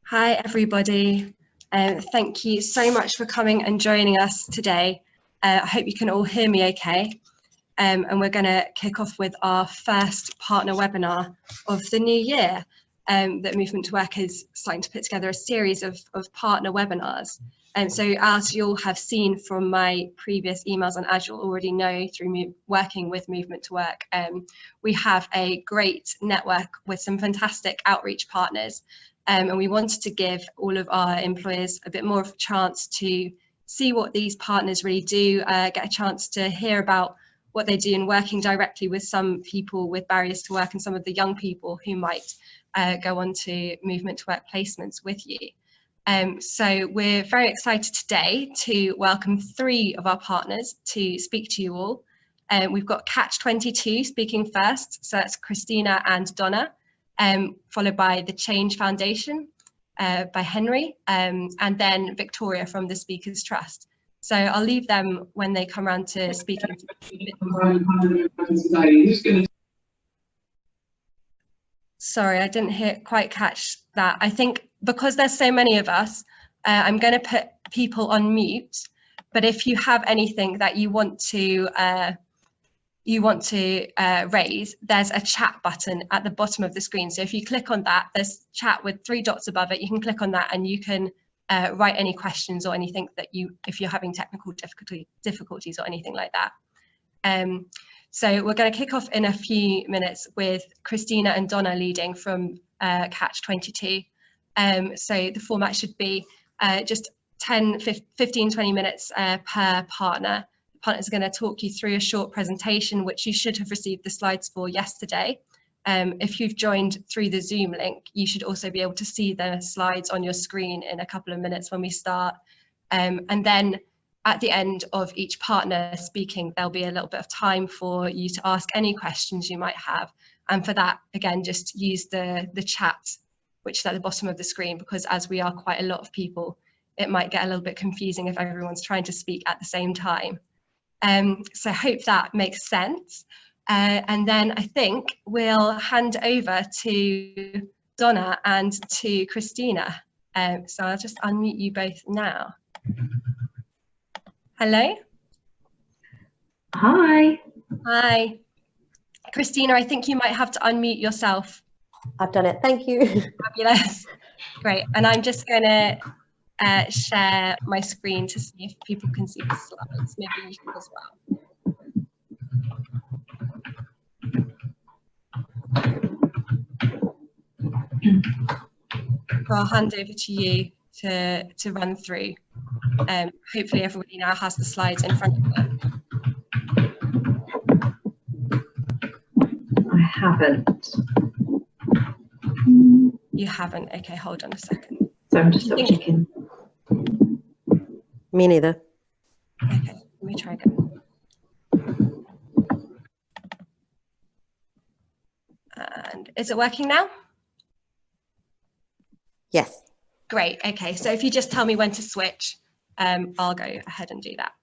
Hi everybody, thank you so much for coming and joining us today. I hope you can all hear me okay. And we're going to kick off with our first partner webinar of the new year. That Movement to Work is starting to put together a series of partner webinars. So as you'll have seen from my previous emails, and as you'll already know through working with Movement to Work, we have a great network with some fantastic outreach partners. And we wanted to give all of our employers a bit more of a chance to see what these partners really do, get a chance to hear about what they do in working directly with some people with barriers to work and some of the young people who might go on to Movement to Work placements with you. So we're very excited today to welcome 3 of our partners to speak to you all. We've got Catch 22 speaking first, so that's Christina and Donna. Followed by the Change Foundation by Henry, and then Victoria from the Speakers Trust. So I'll leave them when they come around to speak. Sorry, I didn't quite catch that. I think because there's so many of us, I'm going to put people on mute, but if you have anything that you want to raise, there's a chat button at the bottom of the screen. So if you click on that, there's chat with 3 dots above it. You can click on that and you can write any questions or anything that if you're having technical difficulties or anything like that. So we're going to kick off in a few minutes with Christina and Donna leading from Catch 22. So the format should be just 15, 20 minutes per partner. Partners are going to talk you through a short presentation, which you should have received the slides for yesterday. If you've joined through the Zoom link, you should also be able to see the slides on your screen in a couple of minutes when we start. And then at the end of each partner speaking, there'll be a little bit of time for you to ask any questions you might have. And for that, again, just use the chat, which is at the bottom of the screen, because as we are quite a lot of people, it might get a little bit confusing if everyone's trying to speak at the same time. So I hope that makes sense. And then I think we'll hand over to Donna and to Christina. So I'll just unmute you both now. Hello. Hi. Hi. Christina, I think you might have to unmute yourself. I've done it. Thank you. Fabulous. Great. And I'm just going to share my screen to see if people can see the slides. Maybe you can as well. So I'll hand over to you to run through. Hopefully everybody now has the slides in front of them. I haven't. You haven't? Okay, hold on a second. So I'm just checking. Me neither. Okay, let me try again. And is it working now? Yes. Great. Okay, so if you just tell me when to switch, I'll go ahead and do that.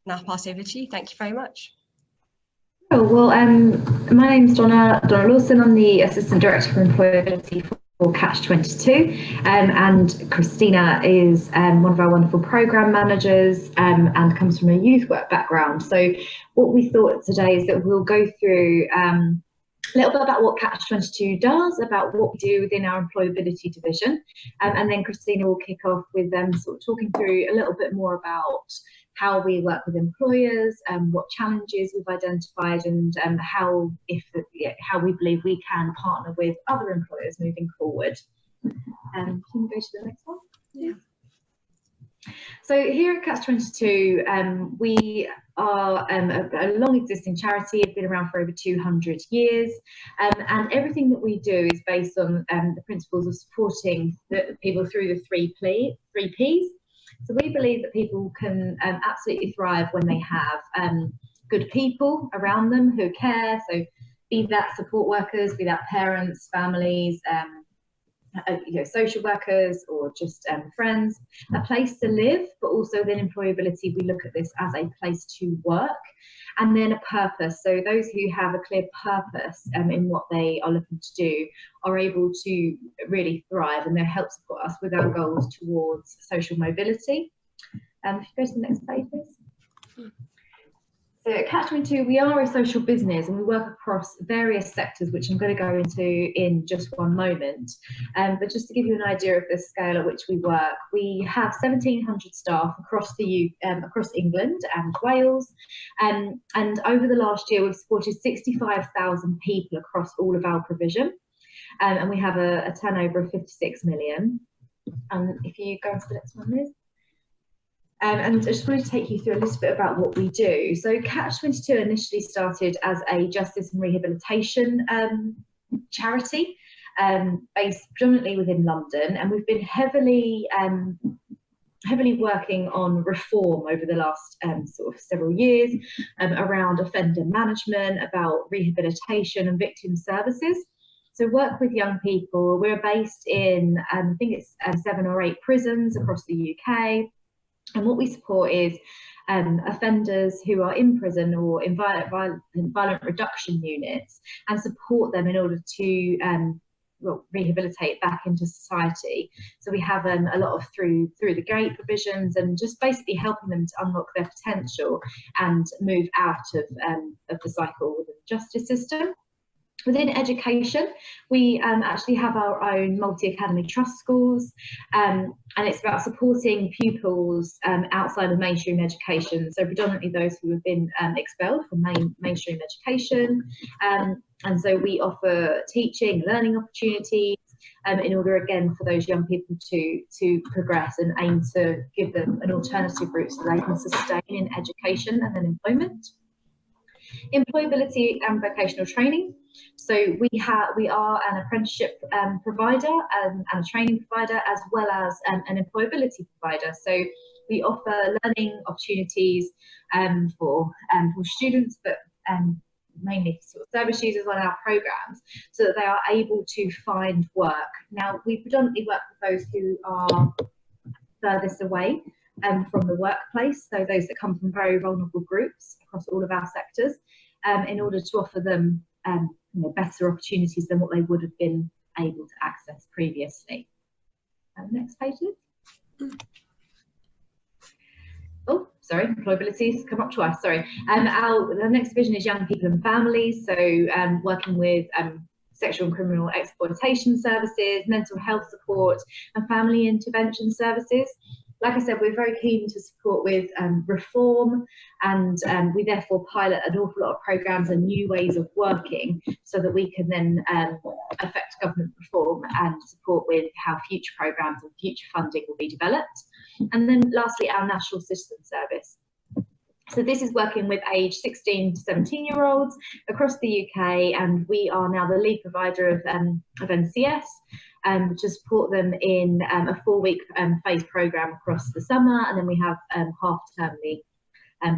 Now I'll pass over to you. Thank you very much. Oh, well, my name's Donna Lawson. I'm the Assistant Director for Employability for Catch 22, and Christina is one of our wonderful programme managers and comes from a youth work background. So what we thought today is that we'll go through a little bit about what Catch 22 does, about what we do within our employability division, and then Christina will kick off with sort of talking through a little bit more about how we work with employers, what challenges we've identified, and how we believe we can partner with other employers moving forward. Can you go to the next one? Yeah. So here at Catch 22, we are a long existing charity. We've been around for over 200 years, and everything that we do is based on the principles of supporting the people through the three Ps. So we believe that people can absolutely thrive when they have good people around them who care. So be that support workers, be that parents, families, social workers or just friends, a place to live, but also within employability, we look at this as a place to work, and then a purpose. So those who have a clear purpose in what they are looking to do are able to really thrive, and they help support us with our goals towards social mobility. If you go to the next page, please. So at Catch-22, we are a social business and we work across various sectors, which I'm going to go into in just one moment. But just to give you an idea of the scale at which we work, we have 1,700 staff across across England and Wales. And over the last year, we've supported 65,000 people across all of our provision. And we have a turnover of 56 million. If you go on to the next one, Liz. And I just wanted to take you through a little bit about what we do. So Catch-22 initially started as a justice and rehabilitation charity based predominantly within London, and we've been heavily working on reform over the last sort of several years around offender management, about rehabilitation and victim services. So work with young people. We're based in, I think it's 7 or 8 prisons across the UK. And what we support is offenders who are in prison or in violent reduction units, and support them in order to rehabilitate back into society. So we have a lot of through the gate provisions, and just basically helping them to unlock their potential and move out of the cycle within the justice system. Within education, we actually have our own multi-academy trust schools, and it's about supporting pupils outside of mainstream education, so predominantly those who have been expelled from mainstream education, and so we offer teaching, learning opportunities in order, again, for those young people to progress, and aim to give them an alternative route so they can sustain in education and then employment. Employability and vocational training. So we are an apprenticeship provider and a training provider, as well as an employability provider. So we offer learning opportunities for students, but mainly sort of service users on our programs, so that they are able to find work. Now, we predominantly work with those who are furthest away from the workplace, so those that come from very vulnerable groups across all of our sectors, in order to offer them better opportunities than what they would have been able to access previously. Next page, please. Oh, sorry, employability has come up twice, sorry. The next division is young people and families, so working with sexual and criminal exploitation services, mental health support, and family intervention services. Like I said, we're very keen to support with reform, and we therefore pilot an awful lot of programs and new ways of working, so that we can then affect government reform and support with how future programs and future funding will be developed. And then lastly, our National Citizen Service. So this is working with age 16 to 17-year-olds across the UK, and we are now the lead provider of NCS to support them in a 4-week phase programme across the summer, and then we have half-termly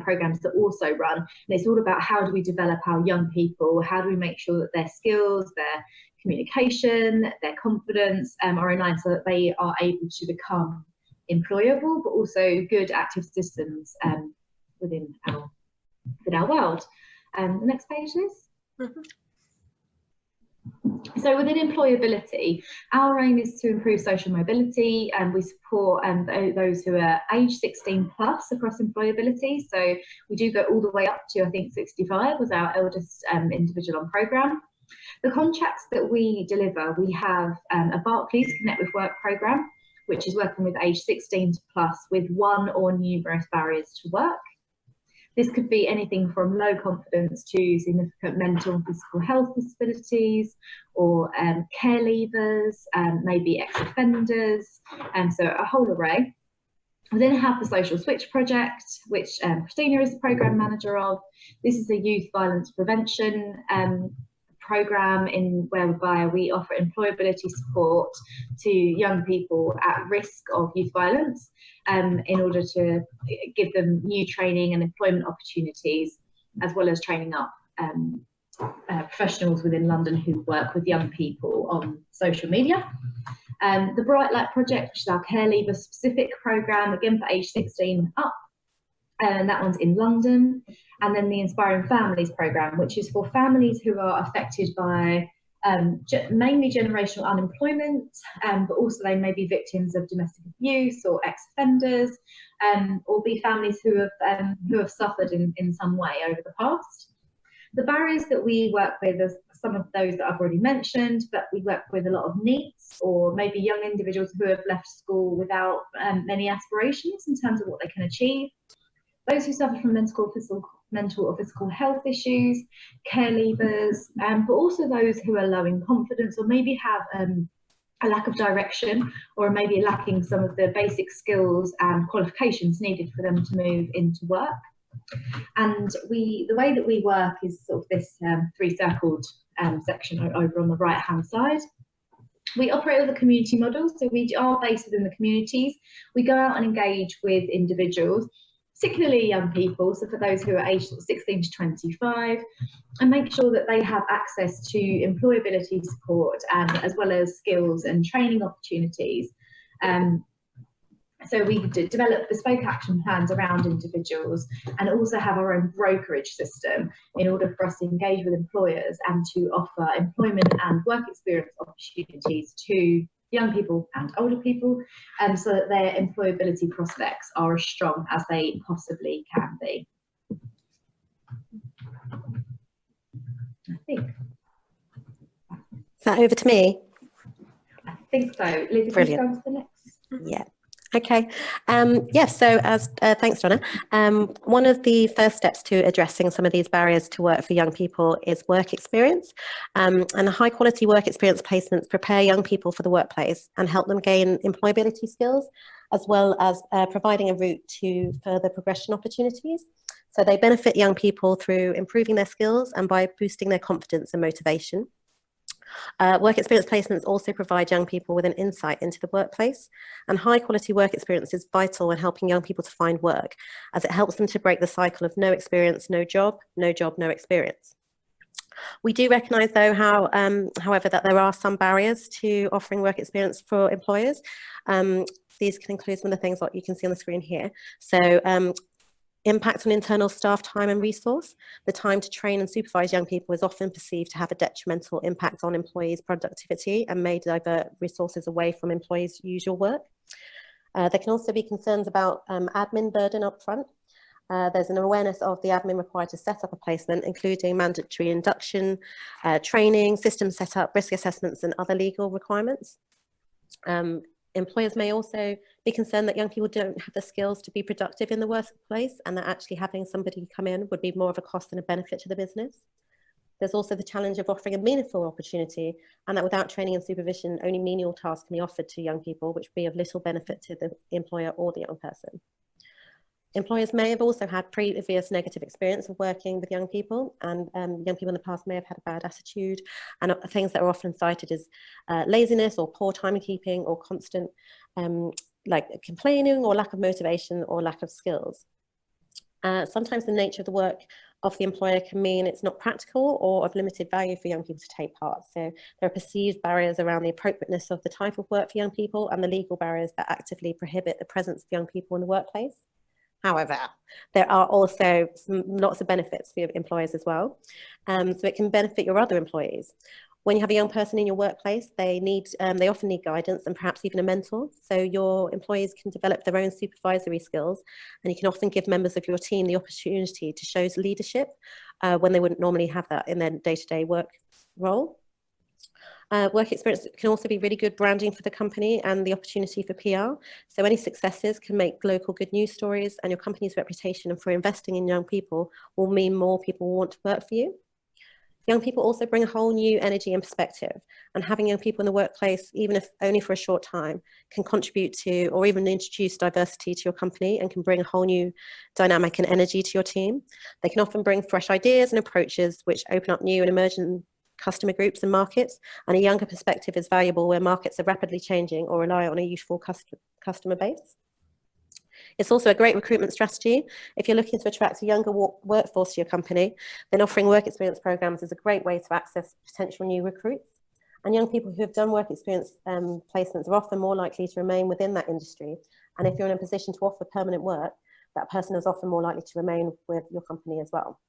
programmes that also run. And it's all about how do we develop our young people, how do we make sure that their skills, their communication, their confidence are in line, so that they are able to become employable, but also good active citizens within our world. The next page, Liz. So within employability, our aim is to improve social mobility, and we support those who are age 16 plus across employability. So we do go all the way up to, I think, 65 was our eldest individual on programme. The contracts that we deliver, we have a Barclays Connect with Work programme, which is working with age 16 plus with one or numerous barriers to work. This could be anything from low confidence to significant mental and physical health disabilities, or care leavers, maybe ex-offenders, and so a whole array. We then have the Social Switch project, which Christina is the programme manager of. This is a youth violence prevention programme whereby we offer employability support to young people at risk of youth violence, in order to give them new training and employment opportunities, as well as training up professionals within London who work with young people on social media. The Bright Light Project, which is our care leaver specific programme, again for age 16 up, and that one's in London. And then the Inspiring Families programme, which is for families who are affected by mainly generational unemployment, but also they may be victims of domestic abuse or ex-offenders, or be families who have suffered in some way over the past. The barriers that we work with are some of those that I've already mentioned, but we work with a lot of NEETs, or maybe young individuals who have left school without many aspirations in terms of what they can achieve. Those who suffer from mental or physical health issues, care leavers, but also those who are low in confidence, or maybe have a lack of direction, or maybe lacking some of the basic skills and qualifications needed for them to move into work. And the way that we work is sort of this three-circled section over on the right-hand side. We operate with a community model, so we are based within the communities. We go out and engage with individuals, particularly young people, so for those who are aged 16 to 25, and make sure that they have access to employability support, as well as skills and training opportunities. So we develop bespoke action plans around individuals, and also have our own brokerage system in order for us to engage with employers and to offer employment and work experience opportunities to young people and older people, so that their employability prospects are as strong as they possibly can be. I think. Is that over to me? I think so. Liz, can you go on to the next? Yeah. Okay. So as thanks, Donna. One of the first steps to addressing some of these barriers to work for young people is work experience. And high quality work experience placements prepare young people for the workplace and help them gain employability skills, as well as providing a route to further progression opportunities. So they benefit young people through improving their skills and by boosting their confidence and motivation. Work experience placements also provide young people with an insight into the workplace, and high quality work experience is vital in helping young people to find work, as it helps them to break the cycle of no experience, no job, no job, no experience. We do recognise though however, that there are some barriers to offering work experience for employers. These can include some of the things that you can see on the screen here. So impact on internal staff time and resource. The time to train and supervise young people is often perceived to have a detrimental impact on employees' productivity and may divert resources away from employees' usual work. There can also be concerns about admin burden up front. There's an awareness of the admin required to set up a placement, including mandatory induction, training, system setup, risk assessments, and other legal requirements. Employers may also be concerned that young people don't have the skills to be productive in the workplace, and that actually having somebody come in would be more of a cost than a benefit to the business. There's also the challenge of offering a meaningful opportunity, and that without training and supervision, only menial tasks can be offered to young people, which would be of little benefit to the employer or the young person. Employers may have also had previous negative experience of working with young people, and young people in the past may have had a bad attitude, and things that are often cited as laziness or poor timekeeping or constant like complaining or lack of motivation or lack of skills. Sometimes the nature of the work of the employer can mean it's not practical or of limited value for young people to take part. So there are perceived barriers around the appropriateness of the type of work for young people, and the legal barriers that actively prohibit the presence of young people in the workplace. However, there are also lots of benefits for your employers as well. So it can benefit your other employees. When you have a young person in your workplace, they often need guidance and perhaps even a mentor. So your employees can develop their own supervisory skills, and you can often give members of your team the opportunity to show leadership when they wouldn't normally have that in their day-to-day work role. Work experience can also be really good branding for the company and the opportunity for PR. So any successes can make local good news stories, and your company's reputation for investing in young people will mean more people will want to work for you. Young people also bring a whole new energy and perspective, and having young people in the workplace, even if only for a short time, can contribute to or even introduce diversity to your company and can bring a whole new dynamic and energy to your team. They can often bring fresh ideas and approaches which open up new and emerging customer groups and markets, and a younger perspective is valuable where markets are rapidly changing or rely on a youthful customer base. It's also a great recruitment strategy. If you're looking to attract a younger workforce to your company, then offering work experience programs is a great way to access potential new recruits. And young people who have done work experience placements are often more likely to remain within that industry. And if you're in a position to offer permanent work, that person is often more likely to remain with your company as well.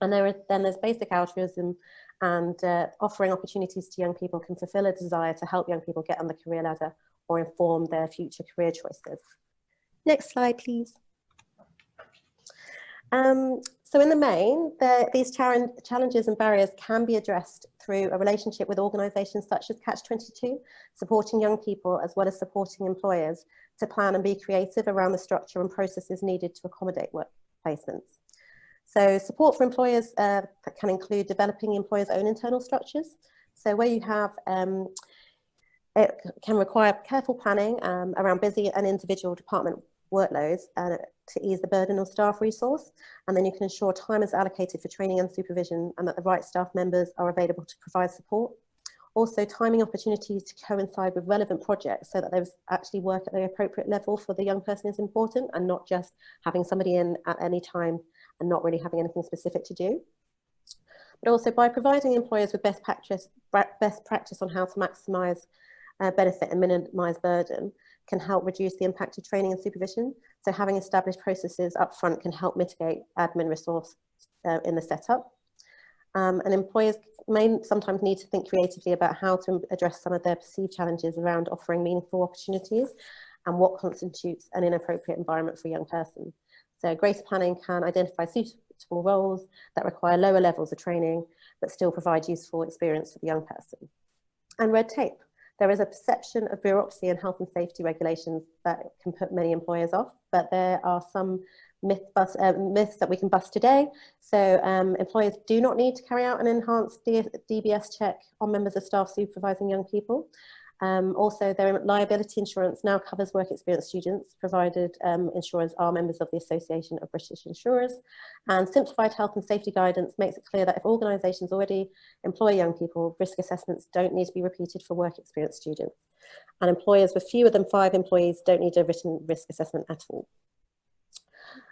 And there's basic altruism, and offering opportunities to young people can fulfill a desire to help young people get on the career ladder or inform their future career choices. Next slide, please. So in the main, these challenges and barriers can be addressed through a relationship with organisations such as Catch-22, supporting young people as well as supporting employers to plan and be creative around the structure and processes needed to accommodate work placements. So support for employers that can include developing employers' own internal structures. So where you have, it can require careful planning around busy and individual department workloads to ease the burden of staff resource. And then you can ensure time is allocated for training and supervision and that the right staff members are available to provide support. Also, timing opportunities to coincide with relevant projects so that there's actually work at the appropriate level for the young person is important, and not just having somebody in at any time and not really having anything specific to do. But also by providing employers with best practice on how to maximise benefit and minimise burden can help reduce the impact of training and supervision. So having established processes up front can help mitigate admin resource in the setup. And employers may sometimes need to think creatively about how to address some of their perceived challenges around offering meaningful opportunities and what constitutes an inappropriate environment for a young person. So greater planning can identify suitable roles that require lower levels of training, but still provide useful experience for the young person. And red tape. There is a perception of bureaucracy and health and safety regulations that can put many employers off, but there are some myths that we can bust today. So employers do not need to carry out an enhanced DBS check on members of staff supervising young people. Also, their liability insurance now covers work experience students, provided insurers are members of the Association of British Insurers. And simplified health and safety guidance makes it clear that if organisations already employ young people, risk assessments don't need to be repeated for work experience students. And employers with fewer than 5 employees don't need a written risk assessment at all.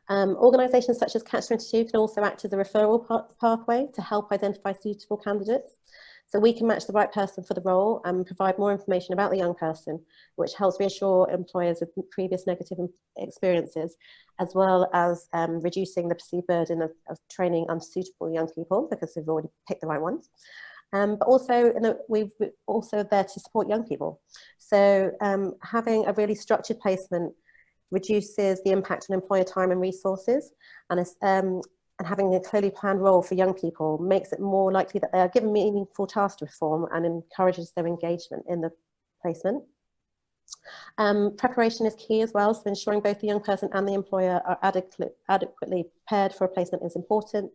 Organisations such as Catch-22 can also act as a referral pathway to help identify suitable candidates. So we can match the right person for the role and provide more information about the young person, which helps reassure employers with previous negative experiences, as well as reducing the perceived burden of training unsuitable young people because they've already picked the right ones. But also, we're also there to support young people. So having a really structured placement reduces the impact on employer time and resources, and having a clearly planned role for young people makes it more likely that they are given meaningful tasks to perform and encourages their engagement in the placement. Preparation is key as well, so ensuring both the young person and the employer are adequately prepared for a placement is important.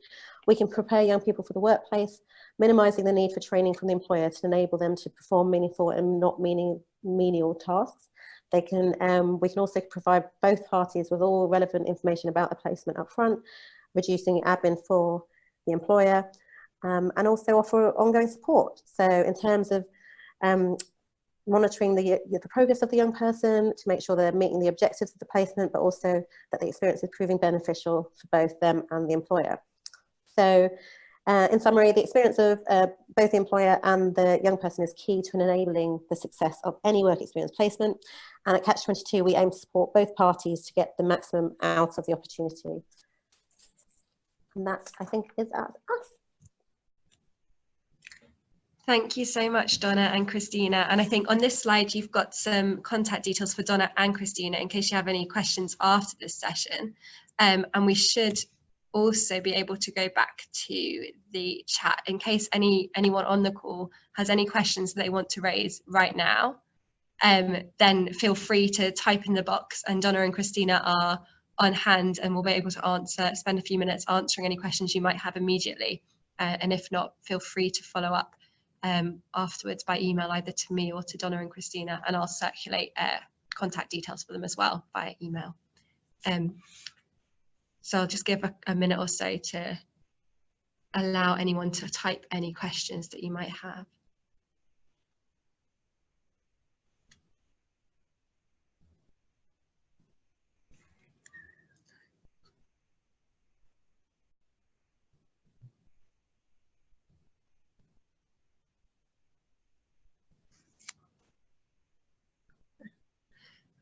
We can prepare young people for the workplace, minimising the need for training from the employer to enable them to perform meaningful and not menial tasks. We can also provide both parties with all relevant information about the placement up front, reducing admin for the employer, and also offer ongoing support. So in terms of monitoring the progress of the young person to make sure they're meeting the objectives of the placement, but also that the experience is proving beneficial for both them and the employer. So in summary, the experience of both the employer and the young person is key to enabling the success of any work experience placement. And at Catch-22, we aim to support both parties to get the maximum out of the opportunity. And that, I think, is us. Thank you so much, Donna and Christina. And I think on this slide, you've got some contact details for Donna and Christina in case you have any questions after this session. And we should also be able to go back to the chat in case anyone on the call has any questions they want to raise right now. Then feel free to type in the box, and Donna and Christina are on hand and we'll be able to spend a few minutes answering any questions you might have immediately. And if not, feel free to follow up afterwards by email, either to me or to Donna and Christina, and I'll circulate contact details for them as well via email. So I'll just give a minute or so to allow anyone to type any questions that you might have.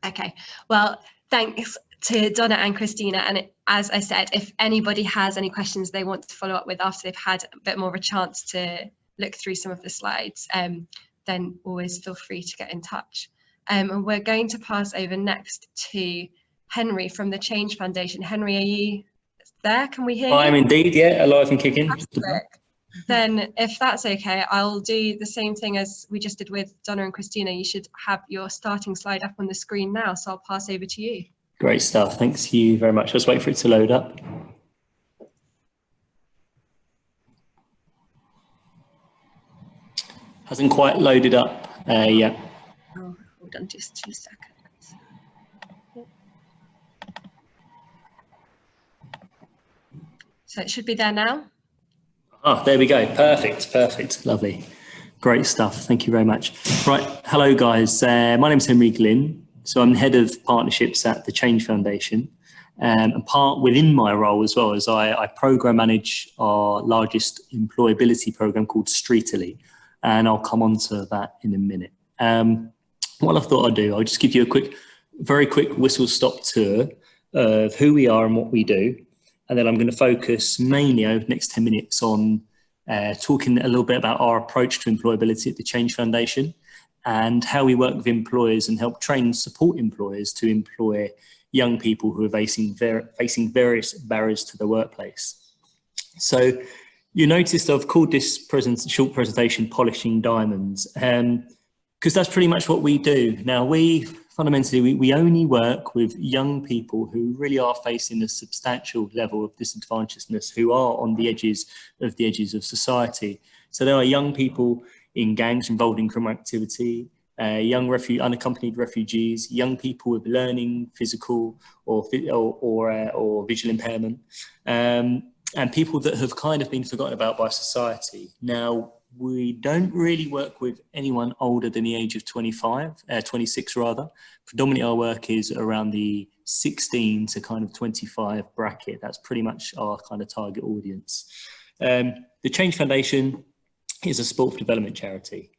Okay, well, thanks to Donna and Christina. And as I said, if anybody has any questions they want to follow up with after they've had a bit more of a chance to look through some of the slides, then always feel free to get in touch. And we're going to pass over next to Henry from the Change Foundation. Henry, are you there? Can we hear you? I am indeed, yeah, alive and kicking. Fantastic. Then if that's okay, I'll do the same thing as we just did with Donna and Christina. You should have your starting slide up on the screen now, so I'll pass over to you. Great stuff, thanks you very much. Let's wait for it to load up. Hasn't quite loaded up yet. Oh, hold on just 2 seconds. So it should be there now. Ah, there we go. Perfect, perfect. Lovely. Great stuff. Thank you very much. Right. Hello, guys. My name is Henry Glynn. So I'm head of partnerships at the Change Foundation. And part within my role as well as I program manage our largest employability program called Streetily. And I'll come on to that in a minute. What I thought I'd do, I'll just give you a very quick whistle-stop tour of who we are and what we do. And then I'm going to focus mainly over the next 10 minutes on talking a little bit about our approach to employability at the Change Foundation and how we work with employers and help train and support employers to employ young people who are facing various barriers to the workplace. So you noticed I've called this short presentation Polishing Diamonds, because that's pretty much what we do. Now, fundamentally, we only work with young people who really are facing a substantial level of disadvantagedness, who are on the edges of society. So there are young people in gangs involved in criminal activity, young unaccompanied refugees, young people with learning, physical or visual impairment, and people that have kind of been forgotten about by society. Now, we don't really work with anyone older than the age of 26 rather. Predominantly our work is around the 16 to kind of 25 bracket. That's pretty much our kind of target audience. The Change Foundation is a sport development charity.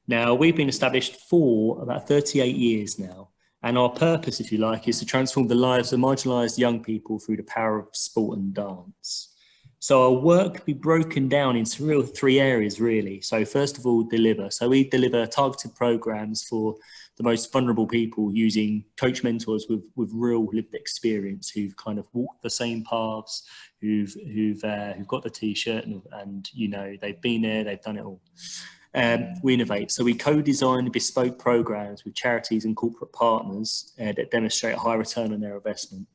Now, we've been established for about 38 years now. And our purpose, if you like, is to transform the lives of marginalised young people through the power of sport and dance. So our work can be broken down into three areas, really. So first of all, deliver. So we deliver targeted programs for the most vulnerable people using coach mentors with real lived experience, who've kind of walked the same paths, who've got the T-shirt and you know, they've been there, they've done it all. We innovate. So we co-design bespoke programs with charities and corporate partners that demonstrate a high return on their investment.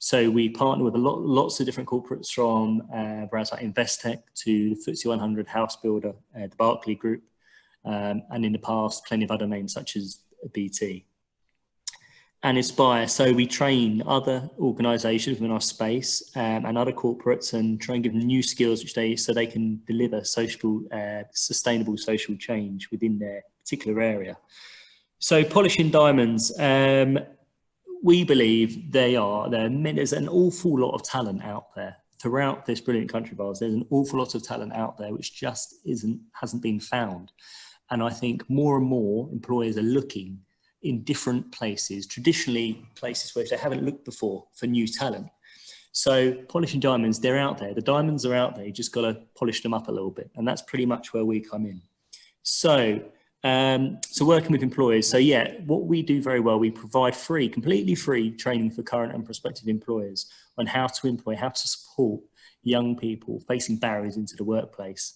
So we partner with lots of different corporates, from brands like Investec to the FTSE 100 house builder, the Barclay Group, and in the past, plenty of other names such as BT. And Inspire. So we train other organisations within our space and other corporates and try and give them new skills so they can deliver sustainable social change within their particular area. So Polishing Diamonds. We believe there's an awful lot of talent out there throughout this brilliant country of ours. There's an awful lot of talent out there which just hasn't been found. And I think more and more employers are looking in different places, traditionally places where they haven't looked before, for new talent. So Polishing Diamonds, they're out there. The diamonds are out there. You just got to polish them up a little bit. And that's pretty much where we come in. So working with employers. So yeah, what we do very well, we provide completely free training for current and prospective employers on how to support young people facing barriers into the workplace.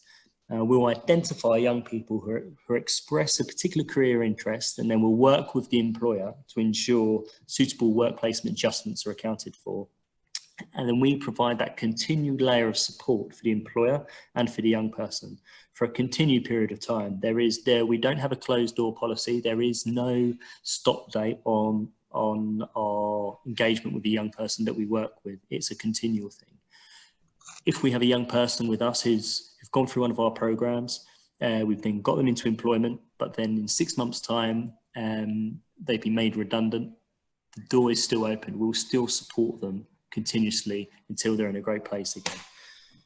We'll identify young people who express a particular career interest, and then we'll work with the employer to ensure suitable work placement adjustments are accounted for. And then we provide that continued layer of support for the employer and for the young person for a continued period of time. We don't have a closed door policy. There is no stop date on our engagement with the young person that we work with. It's a continual thing. If we have a young person with us who's gone through one of our programs, we've then got them into employment, but then in 6 months' time, they've been made redundant. The door is still open. We'll still support them continuously until they're in a great place again.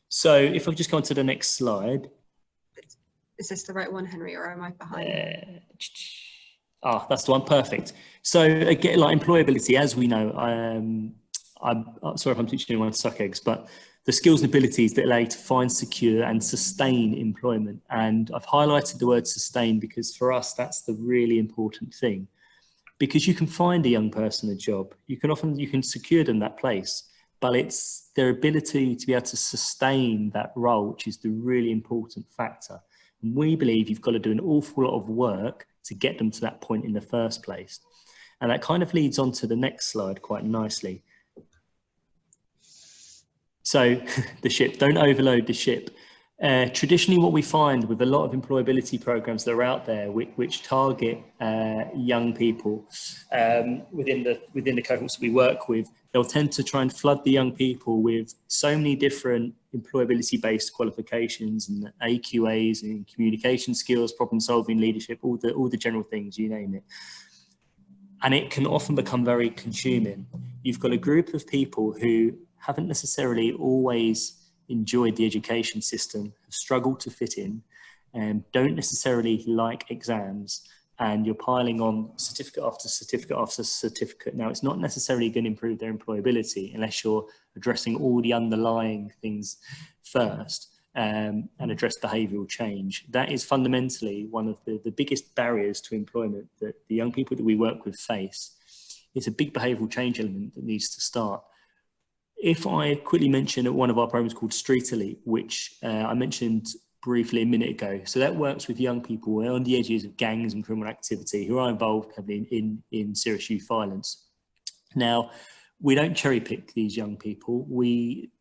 So if I just go on to the next slide. Is this the right one, Henry, or am I behind? That's the one. Perfect. So again, like employability, as we know, I'm sorry if I'm teaching anyone to suck eggs, but the skills and abilities that allow you to find, secure and sustain employment. And I've highlighted the word sustain because for us, that's the really important thing. Because you can find a young person a job, you can secure them that place, but it's their ability to be able to sustain that role, which is the really important factor. And we believe you've got to do an awful lot of work to get them to that point in the first place. And that kind of leads on to the next slide quite nicely. So the ship, don't overload the ship. Traditionally, what we find with a lot of employability programs that are out there, which target young people within the cohorts we work with, they'll tend to try and flood the young people with so many different employability-based qualifications and AQAs and communication skills, problem-solving, leadership, all the general things, you name it. And it can often become very consuming. You've got a group of people who haven't necessarily always enjoyed the education system, have struggled to fit in, and don't necessarily like exams, and you're piling on certificate after certificate after certificate. Now, it's not necessarily going to improve their employability unless you're addressing all the underlying things first and address behavioural change. That is fundamentally one of the biggest barriers to employment that the young people that we work with face. It's a big behavioural change element that needs to start. If I quickly mention at one of our programs called Street Elite, which I mentioned briefly a minute ago. So that works with young people who are on the edges of gangs and criminal activity who are involved heavily in serious youth violence. Now, we don't cherry pick these young people. We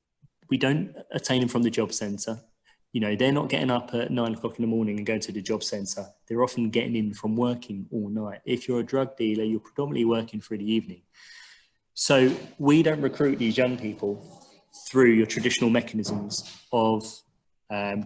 don't attain them from the job centre. You know, they're not getting up at 9 o'clock in the morning and going to the job centre. They're often getting in from working all night. If you're a drug dealer, you're predominantly working through the evening. So we don't recruit these young people through your traditional mechanisms of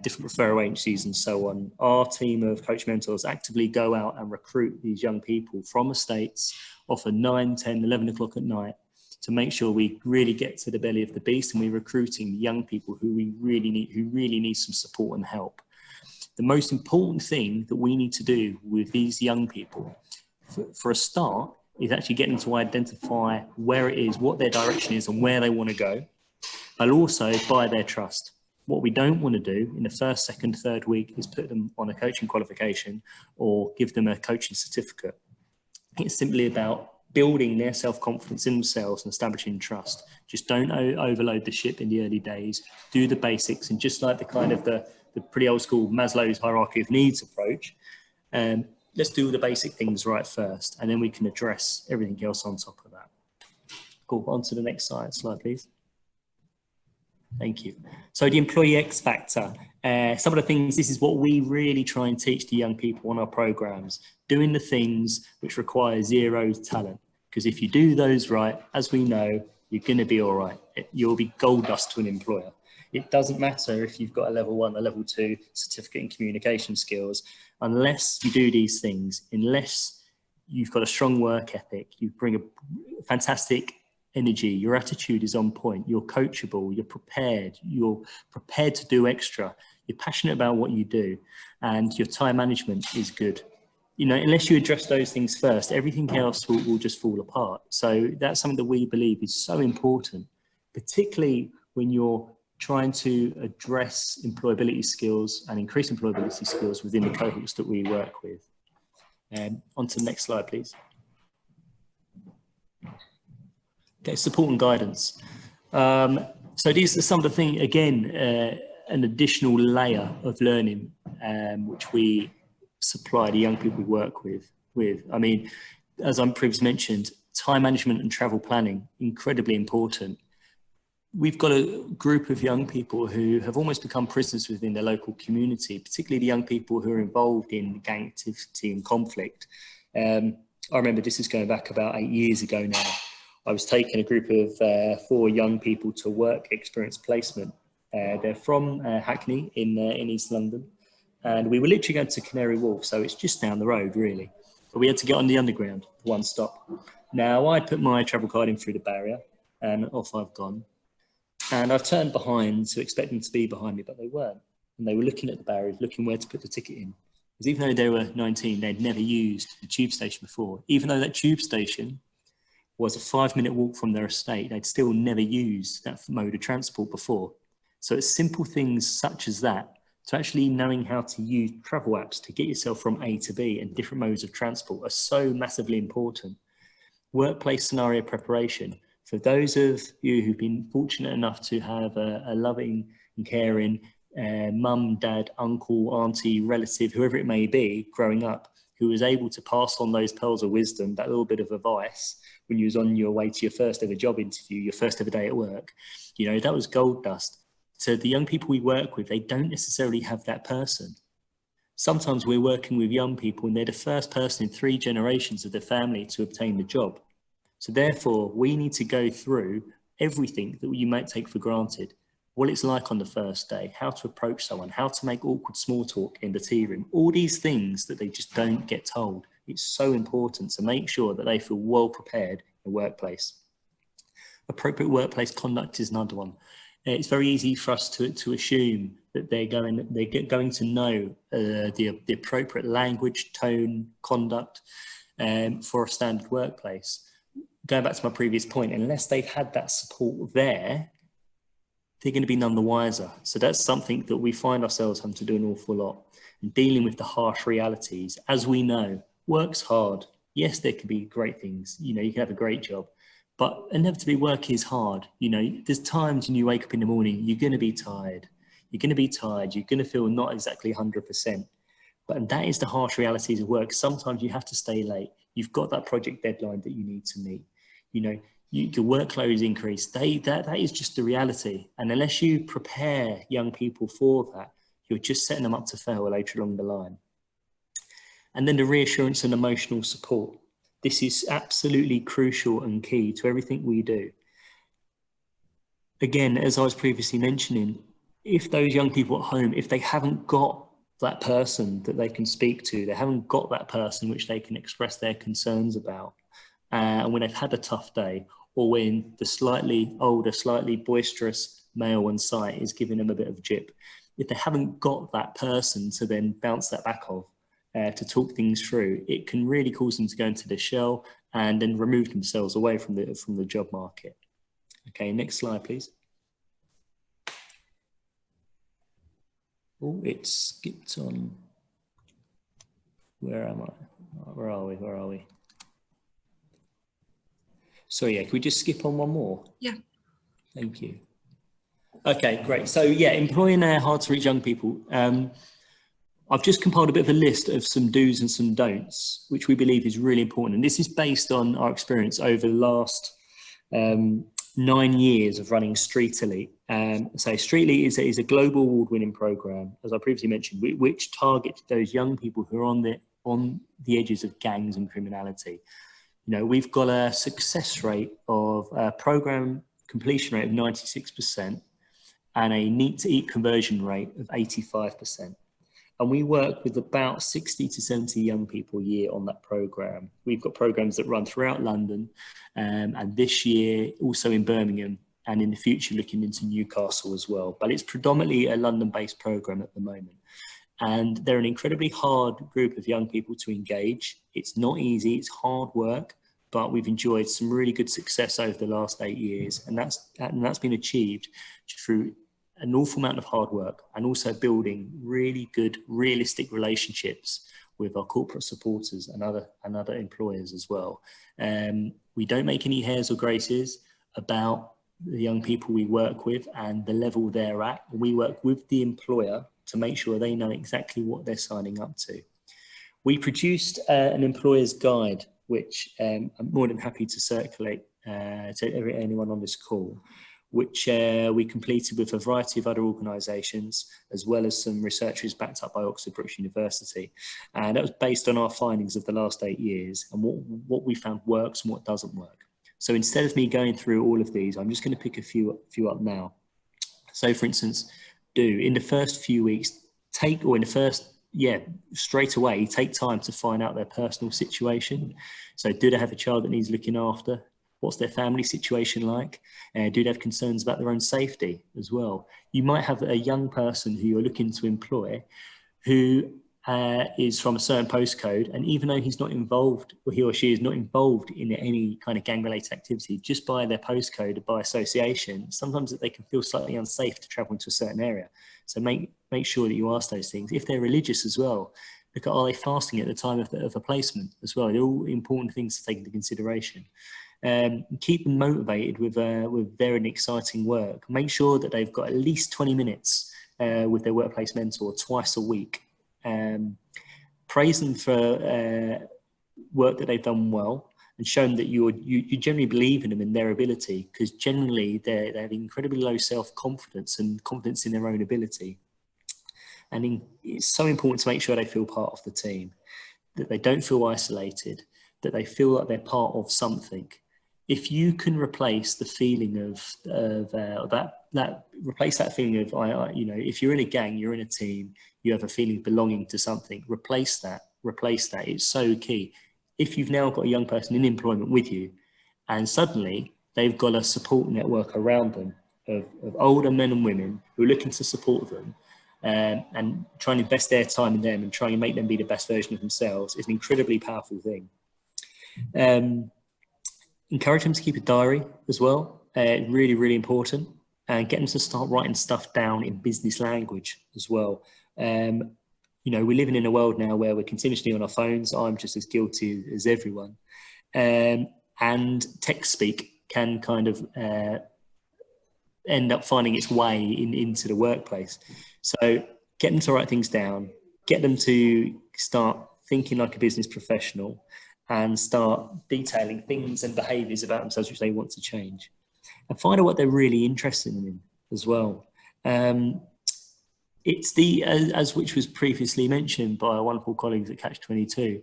different referral agencies and so on. Our team of coach mentors actively go out and recruit these young people from estates, often 9, 10, 11 o'clock at night, to make sure we really get to the belly of the beast, and we're recruiting young people who really need some support and help. The most important thing that we need to do with these young people, for a start, is actually getting them to identify where it is, what their direction is and where they want to go, but also buy their trust. What we don't want to do in the first, second, third week is put them on a coaching qualification or give them a coaching certificate. It's simply about building their self-confidence in themselves and establishing trust. Just don't overload the ship in the early days. Do the basics, and just like the kind of the pretty old school Maslow's hierarchy of needs approach, let's do the basic things right first, and then we can address everything else on top of that. Cool, on to the next slide, please. Thank you. So the employee X factor, some of the things, this is what we really try and teach the young people on our programs, doing the things which require zero talent. Because if you do those right, as we know, you're going to be all right. You'll be gold dust to an employer. It doesn't matter if you've got a level 1, a level 2 certificate in communication skills, unless you do these things, unless you've got a strong work ethic, you bring a fantastic energy, your attitude is on point, you're coachable, you're prepared to do extra, you're passionate about what you do, and your time management is good. You know, unless you address those things first, everything else will just fall apart. So that's something that we believe is so important, particularly when you're trying to address employability skills and increase employability skills within the cohorts that we work with. On to the next slide, please. Okay, support and guidance. So these are some of the things, again, an additional layer of learning which we supply the young people we work with. I mean, as I previously mentioned, time management and travel planning, incredibly important. We've got a group of young people who have almost become prisoners within their local community, particularly the young people who are involved in gang activity and conflict. I remember this is going back about 8 years ago now. I was taking a group of 4 young people to work experience placement. They're from Hackney in East London, and we were literally going to Canary Wharf, so it's just down the road really. But we had to get on the underground, one stop. Now I put my travel card in through the barrier and off I've gone. And I've turned behind to expect them to be behind me, but they weren't. And they were looking at the barriers, looking where to put the ticket in. Because even though they were 19, they'd never used the tube station before. Even though that tube station was a 5-minute walk from their estate, they'd still never used that mode of transport before. So it's simple things such as that, to actually knowing how to use travel apps to get yourself from A to B and different modes of transport are so massively important. Workplace scenario preparation. For those of you who've been fortunate enough to have a loving and caring mum, dad, uncle, auntie, relative, whoever it may be, growing up, who was able to pass on those pearls of wisdom, that little bit of advice when you was on your way to your first ever job interview, your first ever day at work, you know, that was gold dust. So the young people we work with, they don't necessarily have that person. Sometimes we're working with young people and they're the first person in 3 generations of their family to obtain the job. So therefore, we need to go through everything that you might take for granted. What it's like on the first day, how to approach someone, how to make awkward small talk in the tea room, all these things that they just don't get told. It's so important to make sure that they feel well prepared in the workplace. Appropriate workplace conduct is another one. It's very easy for us to assume that they're going to know the appropriate language, tone, conduct for a standard workplace. Going back to my previous point, unless they've had that support there, they're going to be none the wiser. So that's something that we find ourselves having to do an awful lot. And dealing with the harsh realities, as we know, work's hard. Yes, there can be great things. You know, you can have a great job, but inevitably work is hard. You know, there's times when you wake up in the morning, you're going to be tired. You're going to be tired. You're going to feel not exactly 100%. But that is the harsh realities of work. Sometimes you have to stay late. You've got that project deadline that you need to meet. You know, your workload is increased. That is just the reality. And unless you prepare young people for that, you're just setting them up to fail later along the line. And then the reassurance and emotional support. This is absolutely crucial and key to everything we do. Again, as I was previously mentioning, if those young people at home, if they haven't got that person that they can speak to, they haven't got that person which they can express their concerns about, and when they've had a tough day, or when the slightly older, slightly boisterous male on site is giving them a bit of jip, if they haven't got that person to then bounce that back off, to talk things through, it can really cause them to go into their shell and then remove themselves away from the job market. Okay, next slide, please. Oh, it skipped on. Where am I? Where are we? Where are we? So yeah, can we just skip on one more? Yeah. Thank you. Okay, great. So yeah, employing hard to reach young people. I've just compiled a bit of a list of some do's and some don'ts, which we believe is really important. And this is based on our experience over the last 9 years of running Street Elite. So Street Elite is a global award-winning program, as I previously mentioned, which targets those young people who are on the edges of gangs and criminality. You know, we've got a success rate of a program completion rate of 96% and a neat to eat conversion rate of 85%. And we work with about 60 to 70 young people a year on that program. We've got programs that run throughout London, and this year also in Birmingham, and in the future looking into Newcastle as well. But it's predominantly a London-based program at the moment. And they're an incredibly hard group of young people to engage. It's not easy, it's hard work, but we've enjoyed some really good success over the last 8 years. And that's been achieved through an awful amount of hard work and also building really good, realistic relationships with our corporate supporters and other employers as well. We don't make any hairs or graces about the young people we work with and the level they're at. We work with the employer to make sure they know exactly what they're signing up to. We produced an employer's guide, which I'm more than happy to circulate to anyone on this call, which we completed with a variety of other organisations, as well as some researchers backed up by Oxford Brookes University. And that was based on our findings of the last 8 years and what we found works and what doesn't work. So instead of me going through all of these, I'm just going to pick a few up now. So for instance, in the first few weeks, straight away, take time to find out their personal situation. So do they have a child that needs looking after? What's their family situation like? Do they have concerns about their own safety as well? You might have a young person who you're looking to employ who is from a certain postcode, and even though he's not involved, or he or she is not involved in any kind of gang-related activity, just by their postcode or by association, sometimes they can feel slightly unsafe to travel into a certain area. So make sure that you ask those things. If they're religious as well, look at, are they fasting at the time of a placement as well? They're all important things to take into consideration. Keep them motivated with varied and exciting work. Make sure that they've got at least 20 minutes with their workplace mentor twice a week. Praise them for work that they've done well, and show them that you generally believe in them and their ability, because generally they have incredibly low self-confidence and confidence in their own ability. And it's so important to make sure they feel part of the team, that they don't feel isolated, that they feel like they're part of something. If you can replace the feeling replace that feeling of, if you're in a gang, you're in a team, you have a feeling of belonging to something, replace that. It's so key. If you've now got a young person in employment with you, and suddenly they've got a support network around them of older men and women who are looking to support them, and trying to invest their time in them and trying to make them be the best version of themselves, is an incredibly powerful thing. Encourage them to keep a diary as well. Really, really important. And get them to start writing stuff down in business language as well. We're living in a world now where we're continuously on our phones. I'm just as guilty as everyone. And text speak can kind of end up finding its way into the workplace. So get them to write things down, get them to start thinking like a business professional, and start detailing things and behaviours about themselves which they want to change. And find out what they're really interested in as well. It's as which was previously mentioned by our wonderful colleagues at Catch 22,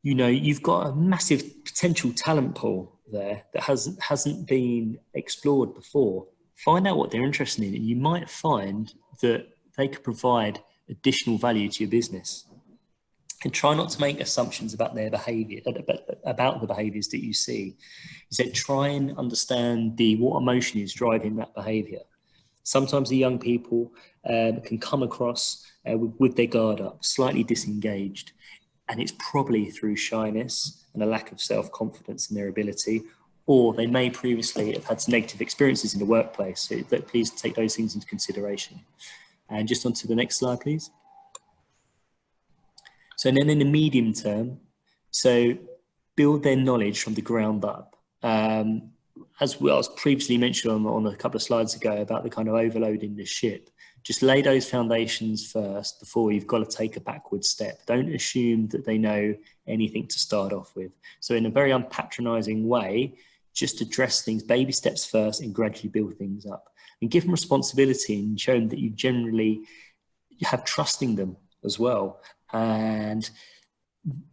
you've got a massive potential talent pool there that hasn't been explored before. Find out what they're interested in, and you might find that they could provide additional value to your business. And try not to make assumptions about their behaviour, about the behaviours that you see. Instead, try and understand what emotion is driving that behaviour. Sometimes the young people can come across with their guard up, slightly disengaged, and it's probably through shyness and a lack of self-confidence in their ability, or they may previously have had some negative experiences in the workplace. So please take those things into consideration. And just on to the next slide, please. So then in the medium term, so build their knowledge from the ground up. As was previously mentioned on a couple of slides ago about the kind of overloading the ship, just lay those foundations first before you've got to take a backward step. Don't assume that they know anything to start off with. So in a very unpatronising way, just address things, baby steps first, and gradually build things up. And give them responsibility and show them that you generally have trusting them as well. And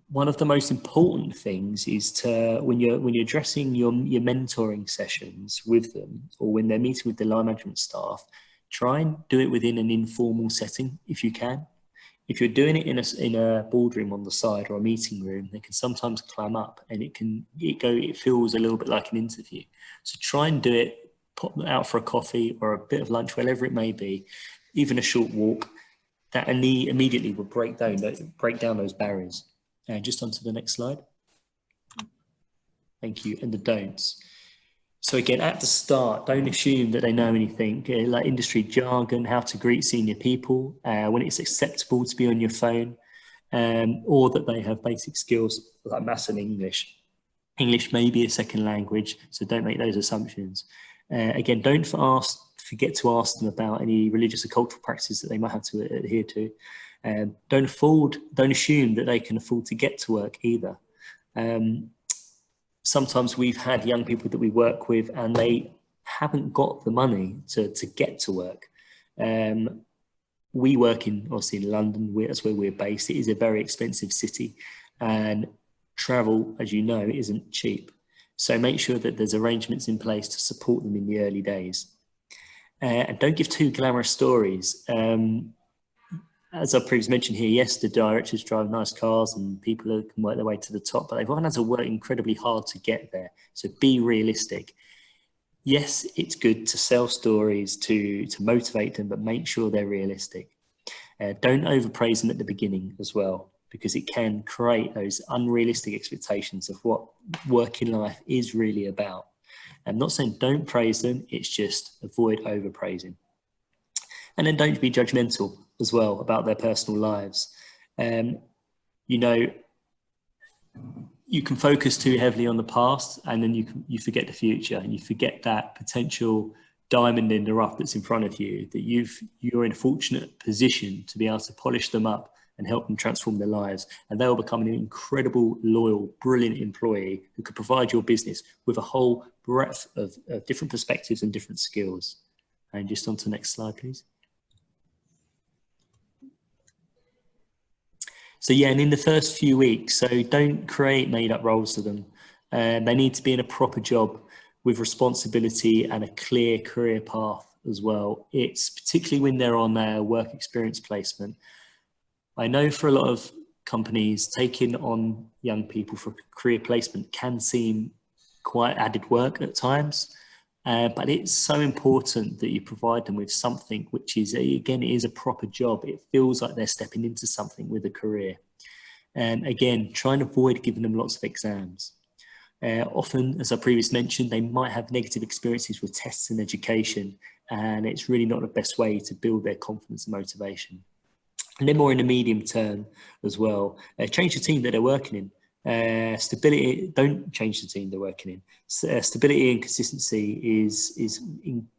one of the most important things is to, when you're addressing your mentoring sessions with them, or when they're meeting with the line management staff, try and do it within an informal setting if you can. If you're doing it in a boardroom on the side or a meeting room, they can sometimes clam up, and it feels a little bit like an interview. So try and do it, pop out for a coffee or a bit of lunch, whatever it may be, even a short walk. That immediately will break down those barriers. And just onto the next slide. Thank you. And the don'ts. So again, at the start, don't assume that they know anything, like industry jargon, how to greet senior people, when it's acceptable to be on your phone, or that they have basic skills like maths and English. English may be a second language, so don't make those assumptions. Again, don't forget to ask them about any religious or cultural practices that they might have to adhere to. Don't assume that they can afford to get to work either. Sometimes we've had young people that we work with and they haven't got the money to get to work. We work obviously in London, that's where we're based. It is a very expensive city, and travel, as you know, isn't cheap. So make sure that there's arrangements in place to support them in the early days. And don't give too glamorous stories. As I previously mentioned here, yes, the directors drive nice cars and people can work their way to the top, but they've often had to work incredibly hard to get there. So be realistic. Yes, it's good to sell stories to motivate them, but make sure they're realistic. Don't overpraise them at the beginning as well, because it can create those unrealistic expectations of what working life is really about. I'm not saying don't praise them, it's just avoid overpraising. And then don't be judgmental as well about their personal lives. You know, you can focus too heavily on the past, and then you forget the future, and you forget that potential diamond in the rough that's in front of you, that you're in a fortunate position to be able to polish them up and help them transform their lives, and they'll become an incredible, loyal, brilliant employee who could provide your business with a whole breadth of different perspectives and different skills. And just on to the next slide, please. So yeah, and in the first few weeks, so don't create made up roles for them. They need to be in a proper job with responsibility and a clear career path as well. It's particularly when they're on their work experience placement. I know for a lot of companies, taking on young people for career placement can seem quite added work at times, but it's so important that you provide them with something which is, again, it is a proper job. It feels like they're stepping into something with a career. And again, try and avoid giving them lots of exams. Often, as I previously mentioned, they might have negative experiences with tests in education, and it's really not the best way to build their confidence and motivation. And then more in the medium term as well, change the team that they're working in. Stability, don't change the team they're working in. Stability and consistency is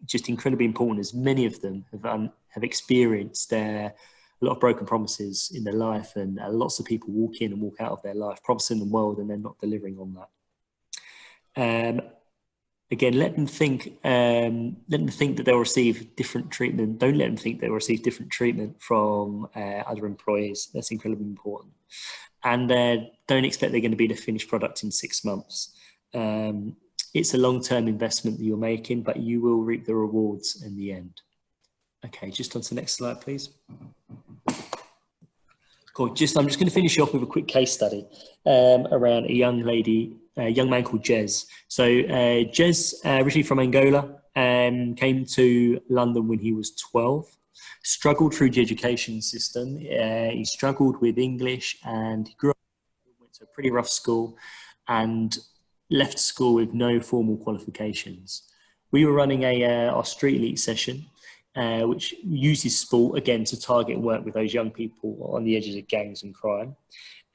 just incredibly important, as many of them have experienced a lot of broken promises in their life, and lots of people walk in and walk out of their life promising them world and they're not delivering on that. Again, let them think that they'll receive different treatment. Don't let them think they'll receive different treatment from other employees. That's incredibly important. And don't expect they're going to be the finished product in 6 months. It's a long-term investment that you're making, but you will reap the rewards in the end. Okay, just on to the next slide, please. Cool. I'm just going to finish off with a quick case study around a young man called Jess. So Jess, originally from Angola, came to London when he was 12, struggled through the education system. He struggled with English, and he grew up, went to a pretty rough school and left school with no formal qualifications. We were running our Street Elite session, which uses sport, again, to target and work with those young people on the edges of gangs and crime.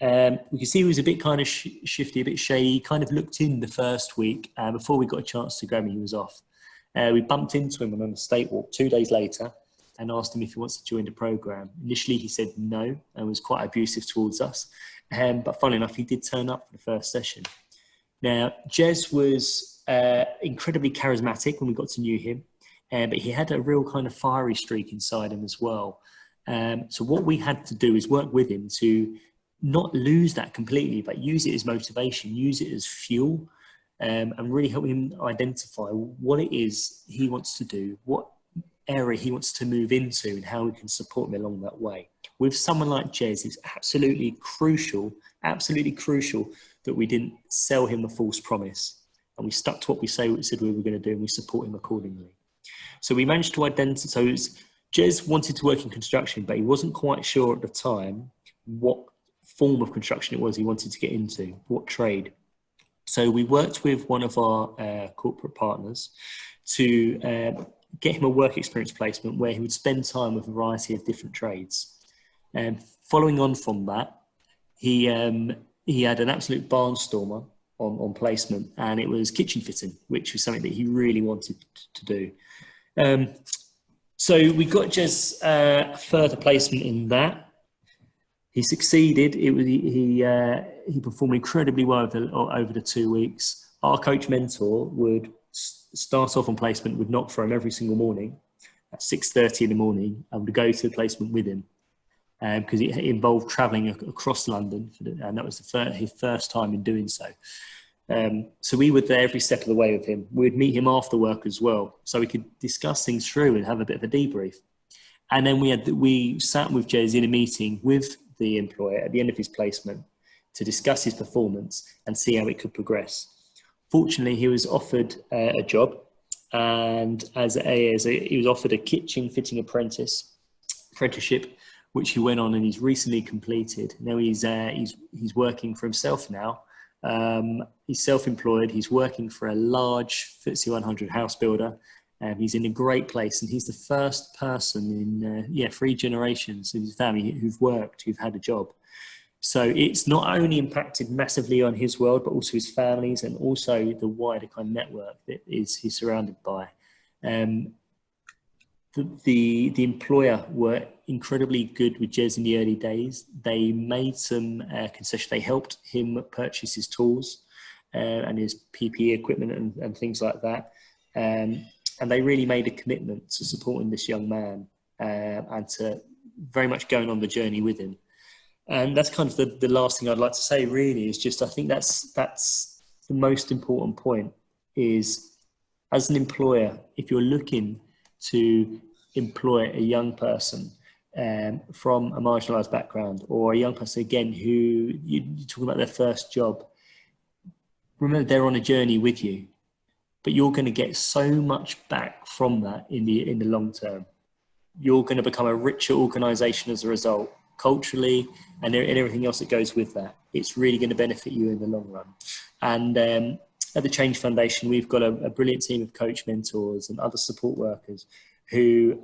We could see he was a bit kind of shifty, a bit shady. He kind of looked in the first week. Before we got a chance to grab him, he was off. We bumped into him on an estate walk 2 days later and asked him if he wants to join the programme. Initially, he said no and was quite abusive towards us. But funnily enough, he did turn up for the first session. Now, Jez was incredibly charismatic when we got to know him, but he had a real kind of fiery streak inside him as well. So what we had to do is work with him to not lose that completely, but use it as motivation, use it as fuel, and really help him identify what it is he wants to do, what area he wants to move into, and how we can support him along that way. With someone like Jez, it's absolutely crucial that we didn't sell him a false promise, and we stuck to what we said we were going to do, and we support him accordingly. So we managed to identify, so Jez wanted to work in construction, but he wasn't quite sure at the time what form of construction it was he wanted to get into, what trade. So we worked with one of our corporate partners to get him a work experience placement where he would spend time with a variety of different trades. And following on from that, he had an absolute barnstormer on placement, and it was kitchen fitting, which was something that he really wanted to do. So we got Jez further placement in that. He succeeded. He performed incredibly well over the 2 weeks. Our coach mentor would start off on placement, would knock for him every single morning at 6:30 in the morning, and would go to the placement with him because it involved travelling across London, and that was his first time in doing so. So we were there every step of the way with him. We'd meet him after work as well, so we could discuss things through and have a bit of a debrief. And then we sat with Jez in a meeting with the employer at the end of his placement to discuss his performance and see how it could progress. Fortunately, he was offered a job, and he was offered a kitchen fitting apprenticeship which he went on and he's recently completed. Now he's working for himself now. He's self-employed. He's working for a large FTSE 100 house builder. He's in a great place, and he's the first person in 3 generations of his family who've had a job. So it's not only impacted massively on his world, but also his families and also the wider kind of network that he's surrounded by. The employer were incredibly good with Jez in the early days. They made some concessions. They helped him purchase his tools and his PPE equipment and things like that. And they really made a commitment to supporting this young man and to very much going on the journey with him. And that's kind of the last thing I'd like to say, really, is just I think that's the most important point is, as an employer, if you're looking to employ a young person from a marginalised background, or a young person, again, who you're talking about their first job, remember they're on a journey with you, but you're going to get so much back from that in the long term. You're going to become a richer organisation as a result, culturally and everything else that goes with that. It's really going to benefit you in the long run. And at the Change Foundation, we've got a brilliant team of coach mentors and other support workers who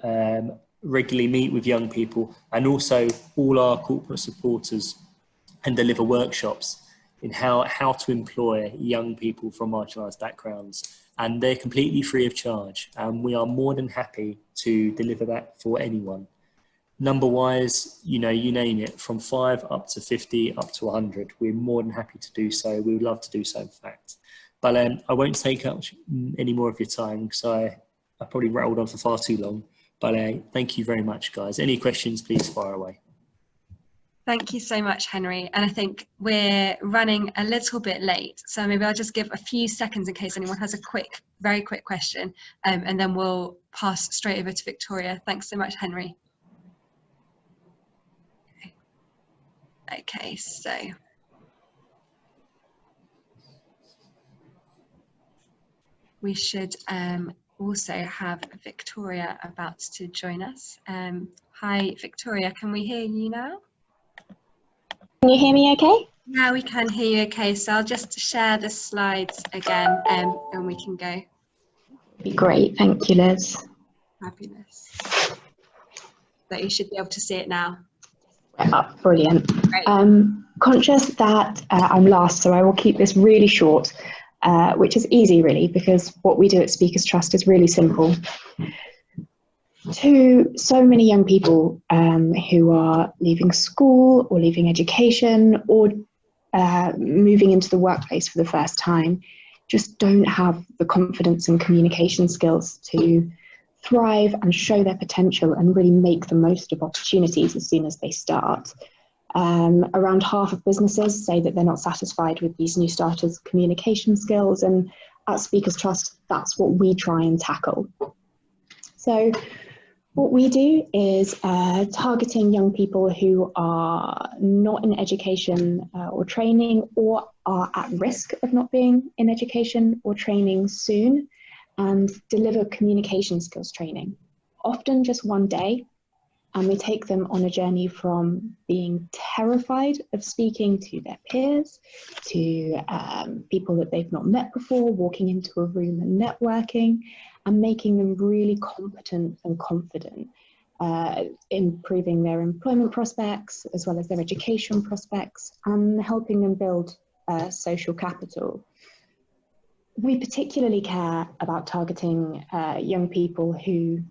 regularly meet with young people, and also all our corporate supporters, and deliver workshops in how to employ young people from marginalised backgrounds. And they're completely free of charge. And we are more than happy to deliver that for anyone. Number-wise, you name it, from 5 up to 50, up to 100. We're more than happy to do so. We would love to do so, in fact. But I won't take up any more of your time, because I probably rattled on for far too long. But thank you very much, guys. Any questions, please fire away. Thank you so much, Henry. And I think we're running a little bit late, so maybe I'll just give a few seconds in case anyone has a very quick question, and then we'll pass straight over to Victoria. Thanks so much, Henry. Okay, so we should also have Victoria about to join us. Hi, Victoria, can we hear you now? Can you hear me okay? Yeah, we can hear you okay. So I'll just share the slides again and we can go. Be great, thank you, Liz. Fabulous. So you should be able to see it now. Brilliant. Conscious that I'm last, so I will keep this really short, which is easy really, because what we do at Speakers Trust is really simple. To so many young people who are leaving school or leaving education or moving into the workplace for the first time, just don't have the confidence and communication skills to thrive and show their potential and really make the most of opportunities as soon as they start. Around half of businesses say that they're not satisfied with these new starters' communication skills, and at Speakers Trust, that's what we try and tackle. So what we do is targeting young people who are not in education or training, or are at risk of not being in education or training soon, and deliver communication skills training, often just one day. And we take them on a journey from being terrified of speaking to their peers, to people that they've not met before, walking into a room and networking, and making them really competent and confident, improving their employment prospects as well as their education prospects, and helping them build social capital. We particularly care about targeting young people who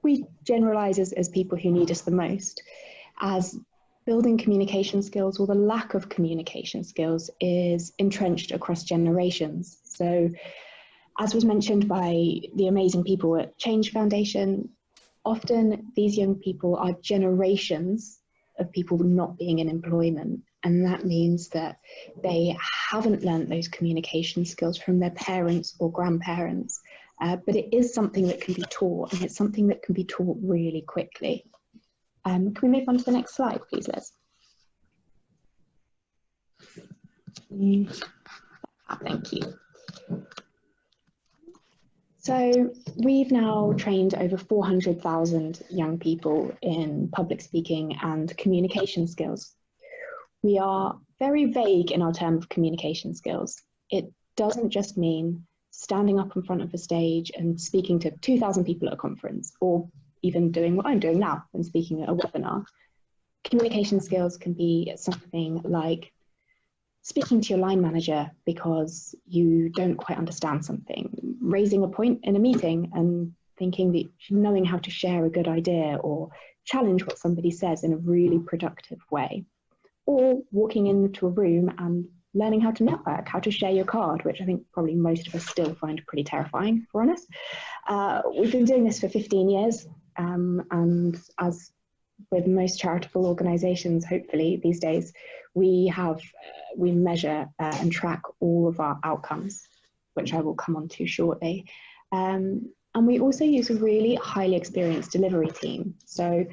we generalise as people who need us the most, as building communication skills, or the lack of communication skills, is entrenched across generations. So, as was mentioned by the amazing people at Change Foundation, often these young people are generations of people not being in employment. And that means that they haven't learnt those communication skills from their parents or grandparents. But it is something that can be taught, and it's something that can be taught really quickly. Can we move on to the next slide, please, Liz? Thank you. So we've now trained over 400,000 young people in public speaking and communication skills. We are very vague in our term of communication skills. It doesn't just mean standing up in front of a stage and speaking to 2,000 people at a conference, or even doing what I'm doing now and speaking at a webinar. Communication skills can be something like speaking to your line manager because you don't quite understand something, raising a point in a meeting and thinking that knowing how to share a good idea or challenge what somebody says in a really productive way, or walking into a room and learning how to network, how to share your card, which I think probably most of us still find pretty terrifying, for honest. We've been doing this for 15 years, and as with most charitable organisations, hopefully these days, we measure and track all of our outcomes, which I will come on to shortly. And we also use a really highly experienced delivery team. So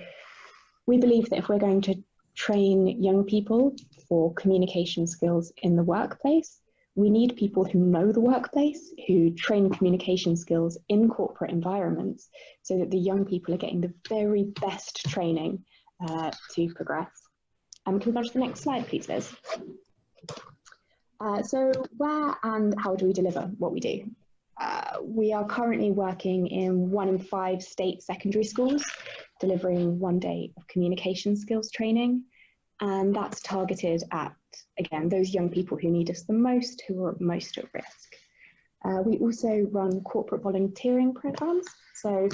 we believe that if we're going to train young people for communication skills in the workplace, we need people who know the workplace, who train communication skills in corporate environments, so that the young people are getting the very best training to progress. Can we go to the next slide, please, Liz? So where and how do we deliver what we do? We are currently working in 1 in 5 state secondary schools, delivering 1 day of communication skills training. And that's targeted at, again, those young people who need us the most, who are most at risk. We also run corporate volunteering programs, so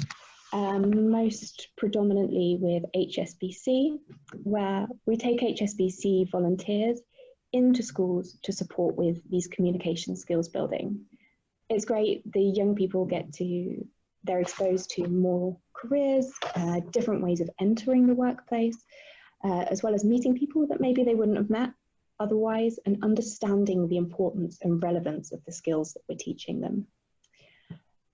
most predominantly with HSBC, where we take HSBC volunteers into schools to support with these communication skills building. It's great, the young people they're exposed to more careers, different ways of entering the workplace, as well as meeting people that maybe they wouldn't have met otherwise, and understanding the importance and relevance of the skills that we're teaching them.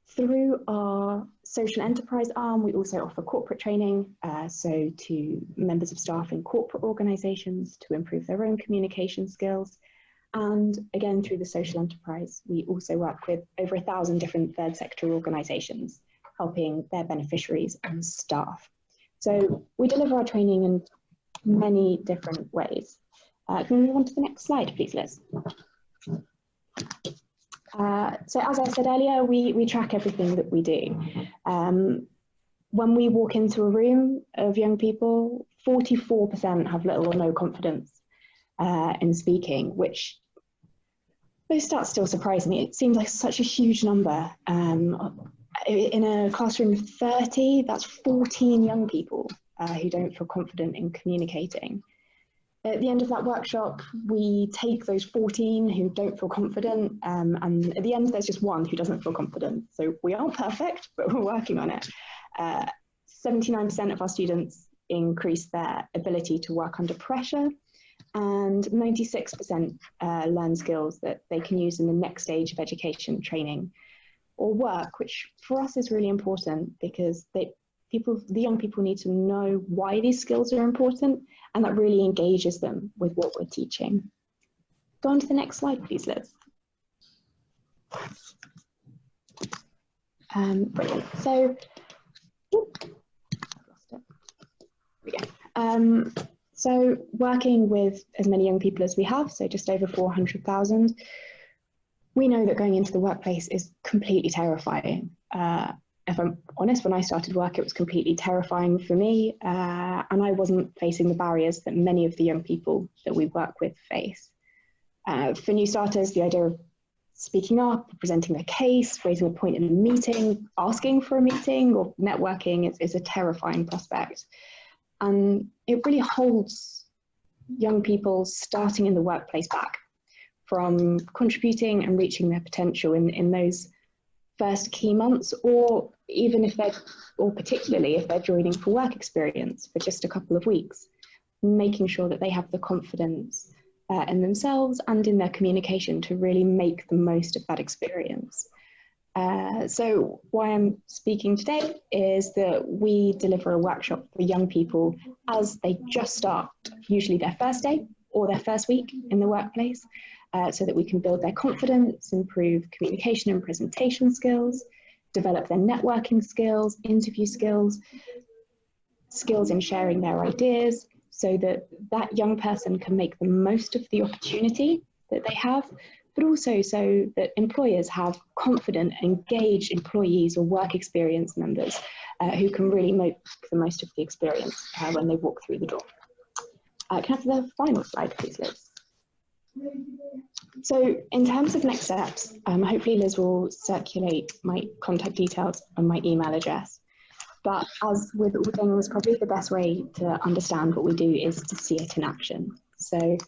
Through our social enterprise arm, we also offer corporate training, so to members of staff in corporate organisations to improve their own communication skills. And again, through the social enterprise, we also work with over 1,000 different third sector organisations, helping their beneficiaries and staff. So we deliver our training in many different ways. Can we move on to the next slide, please, Liz? So as I said earlier, we track everything that we do. When we walk into a room of young people, 44% have little or no confidence in speaking, which those stats still surprise me. It seems like such a huge number. In a classroom of 30, that's 14 young people who don't feel confident in communicating. At the end of that workshop, we take those 14 who don't feel confident, and at the end, there's just 1 who doesn't feel confident. So we aren't perfect, but we're working on it. 79% of our students increase their ability to work under pressure, and 96% learn skills that they can use in the next stage of education, training, or work, which for us is really important because the young people need to know why these skills are important, and that really engages them with what we're teaching. Go on to the next slide, please, Liz. Brilliant. So, I've lost it. There we go. So working with as many young people as we have, so just over 400,000, we know that going into the workplace is completely terrifying. If I'm honest, when I started work, it was completely terrifying for me, and I wasn't facing the barriers that many of the young people that we work with face. For new starters, the idea of speaking up, presenting a case, raising a point in a meeting, asking for a meeting, or networking is a terrifying prospect. And it really holds young people starting in the workplace back from contributing and reaching their potential in those first key months, or even particularly if they're joining for work experience for just a couple of weeks, making sure that they have the confidence in themselves and in their communication to really make the most of that experience. So why I'm speaking today is that we deliver a workshop for young people as they just start, usually their first day or their first week in the workplace, so that we can build their confidence, improve communication and presentation skills, develop their networking skills, interview skills, skills in sharing their ideas, so that that young person can make the most of the opportunity that they have, but also so that employers have confident, engaged employees or work experience members who can really make the most of the experience when they walk through the door. Can I have the final slide, please, Liz? So in terms of next steps, hopefully Liz will circulate my contact details and my email address. But as with all things, probably the best way to understand what we do is to see it in action. So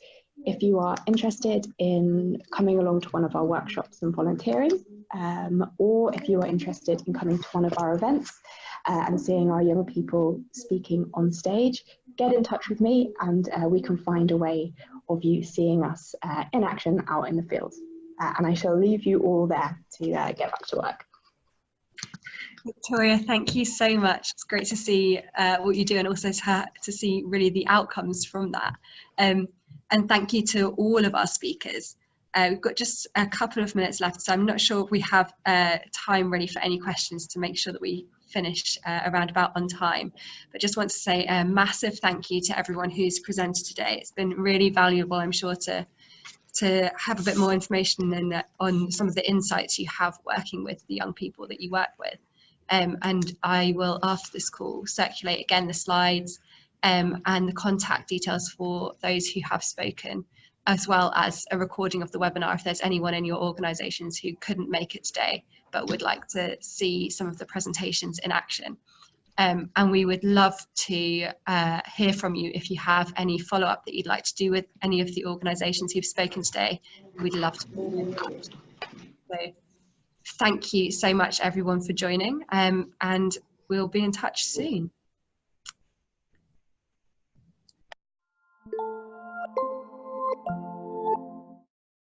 if you are interested in coming along to one of our workshops and volunteering, or if you are interested in coming to one of our events and seeing our young people speaking on stage, get in touch with me and we can find a way of you seeing us in action out in the field. And I shall leave you all there to get back to work. Victoria, thank you so much. It's great to see what you do, and also to see really the outcomes from that. And thank you to all of our speakers. We've got just a couple of minutes left, so I'm not sure if we have time ready for any questions to make sure that we finish around about on time. But just want to say a massive thank you to everyone who's presented today. It's been really valuable, I'm sure, to have a bit more information on some of the insights you have working with the young people that you work with. And I will, after this call, circulate again the slides and the contact details for those who have spoken, as well as a recording of the webinar if there's anyone in your organisations who couldn't make it today but would like to see some of the presentations in action. And we would love to hear from you if you have any follow-up that you'd like to do with any of the organisations who've spoken today. We'd love to be in touch. So thank you so much, everyone, for joining, and we'll be in touch soon.